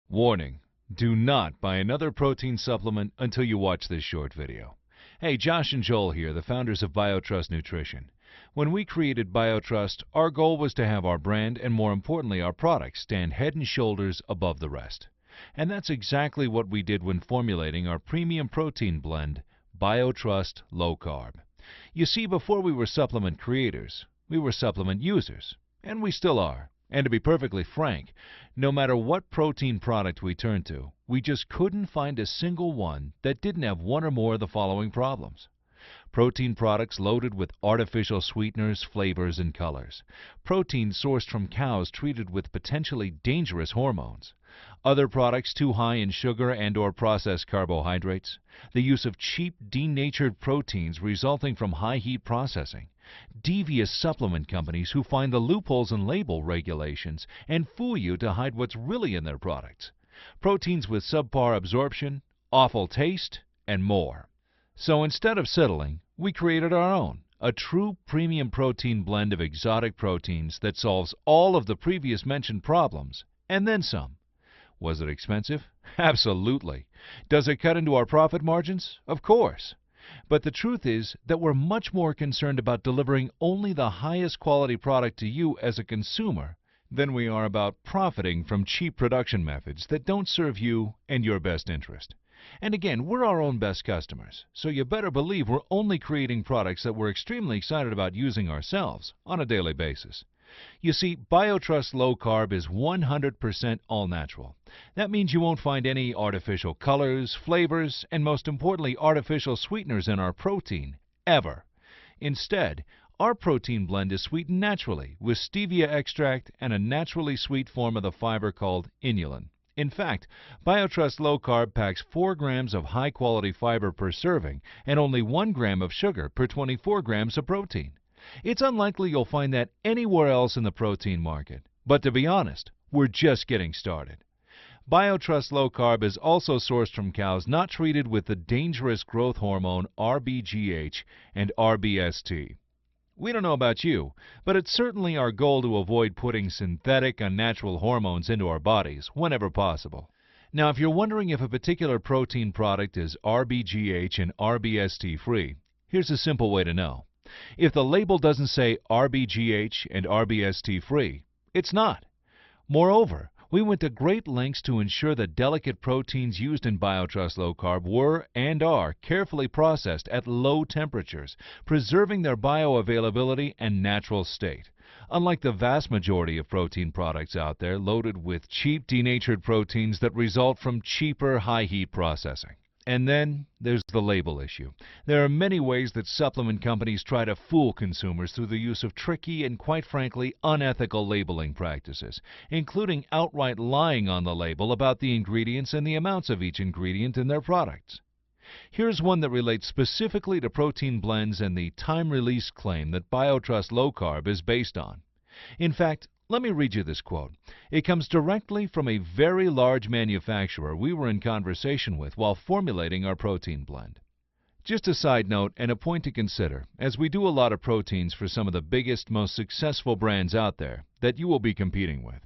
Warning: do not buy another protein supplement until you watch this short video. Hey, Josh and Joel here, the founders of BioTrust Nutrition. When we created BioTrust, our goal was to have our brand and, more importantly, our products stand head and shoulders above the rest. And that's exactly what we did when formulating our premium protein blend, BioTrust Lowcarb. You see, before we were supplement creators, we were supplement users, and we still are. And to be perfectly frank, no matter what protein product we turned to, we just couldn't find a single one that didn't have one or more of the following problems. Protein products loaded with artificial sweeteners, flavors, and colors. Protein sourced from cows treated with potentially dangerous hormones. Other products too high in sugar and/or processed carbohydrates. The use of cheap, denatured proteins resulting from high heat processing. Devious supplement companies who find the loopholes in label regulations and fool you to hide what's really in their products. Proteins with subpar absorption, awful taste, and more. So instead of settling, we created our own, a true premium protein blend of exotic proteins that solves all of the previous mentioned problems, and then some. Was it expensive? Absolutely. Does it cut into our profit margins? Of course. But the truth is that we're much more concerned about delivering only the highest quality product to you as a consumer than we are about profiting from cheap production methods that don't serve you and your best interest. And again, we're our own best customers, so you better believe we're only creating products that we're extremely excited about using ourselves on a daily basis. You see, BioTrust Lowcarb is 100% all-natural. That means you won't find any artificial colors, flavors, and most importantly, artificial sweeteners in our protein, ever. Instead, our protein blend is sweetened naturally with stevia extract and a naturally sweet form of the fiber called inulin. In fact, BioTrust Lowcarb packs 4 grams of high-quality fiber per serving and only 1 gram of sugar per 24 grams of protein. It's unlikely you'll find that anywhere else in the protein market. But to be honest, we're just getting started. BioTrust Lowcarb is also sourced from cows not treated with the dangerous growth hormone RBGH and RBST. We don't know about you, but it's certainly our goal to avoid putting synthetic, unnatural hormones into our bodies whenever possible. Now, if you're wondering if a particular protein product is RBGH and RBST free, here's a simple way to know. If the label doesn't say RBGH and RBST free, it's not. Moreover, we went to great lengths to ensure the delicate proteins used in BioTrust Lowcarb were and are carefully processed at low temperatures, preserving their bioavailability and natural state. Unlike the vast majority of protein products out there loaded with cheap denatured proteins that result from cheaper high-heat processing. And then there's the label issue. There are many ways that supplement companies try to fool consumers through the use of tricky and, quite frankly, unethical labeling practices, including outright lying on the label about the ingredients and the amounts of each ingredient in their products. Here's one that relates specifically to protein blends and the time-release claim that BioTrust Lowcarb is based on. In fact, let me read you this quote. It comes directly from a very large manufacturer we were in conversation with while formulating our protein blend. Just a side note and a point to consider, as we do a lot of proteins for some of the biggest, most successful brands out there that you will be competing with.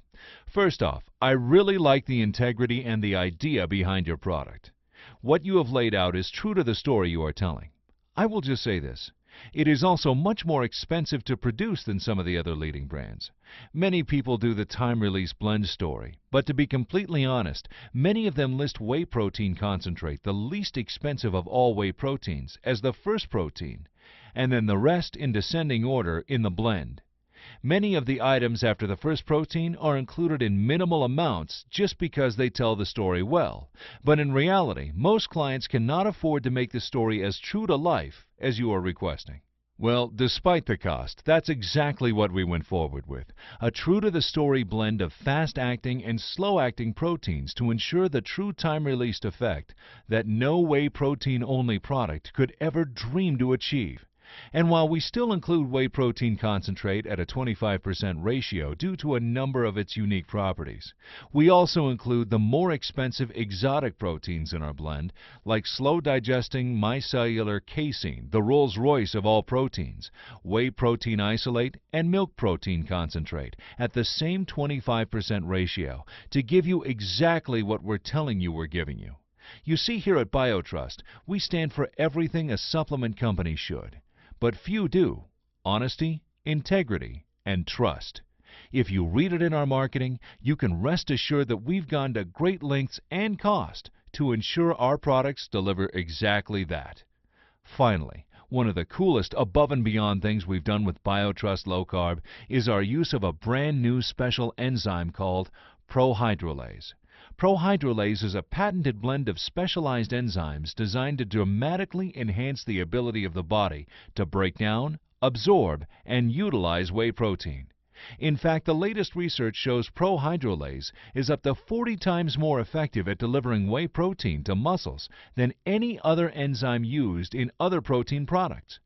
First off, I really like the integrity and the idea behind your product. What you have laid out is true to the story you are telling. I will just say this. It is also much more expensive to produce than some of the other leading brands. Many people do the time-release blend story, but to be completely honest, many of them list whey protein concentrate, the least expensive of all whey proteins, as the first protein, and then the rest in descending order in the blend. Many of the items after the first protein are included in minimal amounts just because they tell the story well. But in reality, most clients cannot afford to make the story as true to life as you are requesting. Well, despite the cost, that's exactly what we went forward with. A true-to-the-story blend of fast-acting and slow-acting proteins to ensure the true time-released effect that no whey protein-only product could ever dream to achieve. And while we still include whey protein concentrate at a 25% ratio due to a number of its unique properties, we also include the more expensive exotic proteins in our blend, like slow-digesting micellar casein, the Rolls-Royce of all proteins, whey protein isolate, and milk protein concentrate at the same 25% ratio to give you exactly what we're telling you we're giving you. You see, here at BioTrust, we stand for everything a supplement company should. But few do: honesty, integrity, and trust. If you read it in our marketing, you can rest assured that we've gone to great lengths and cost to ensure our products deliver exactly that. Finally, one of the coolest above and beyond things we've done with BioTrust Lowcarb is our use of a brand new special enzyme called prohydrolase. Prohydrolase is a patented blend of specialized enzymes designed to dramatically enhance the ability of the body to break down, absorb, and utilize whey protein. In fact, the latest research shows prohydrolase is up to 40 times more effective at delivering whey protein to muscles than any other enzyme used in other protein products.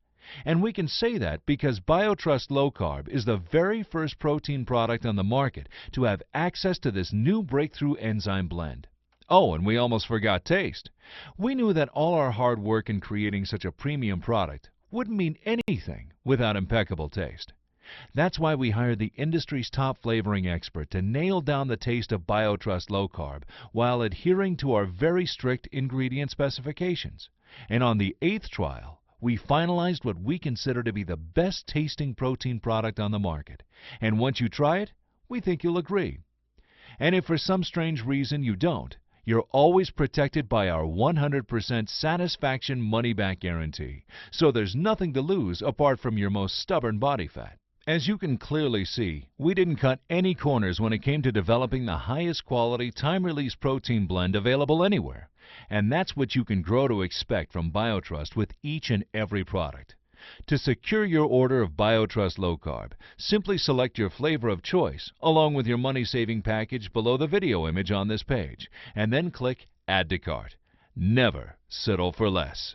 And we can say that because BioTrust Lowcarb is the very first protein product on the market to have access to this new breakthrough enzyme blend. Oh, and we almost forgot taste. We knew that all our hard work in creating such a premium product wouldn't mean anything without impeccable taste. That's why we hired the industry's top flavoring expert to nail down the taste of BioTrust Lowcarb while adhering to our very strict ingredient specifications. And on the 8th trial, we finalized what we consider to be the best tasting protein product on the market. And once you try it, we think you'll agree. And if for some strange reason you don't, you're always protected by our 100% satisfaction money-back guarantee. So there's nothing to lose apart from your most stubborn body fat. As you can clearly see, we didn't cut any corners when it came to developing the highest quality time-release protein blend available anywhere. And that's what you can grow to expect from BioTrust with each and every product. To secure your order of BioTrust Lowcarb, simply select your flavor of choice along with your money-saving package below the video image on this page, and then click Add to Cart. Never settle for less.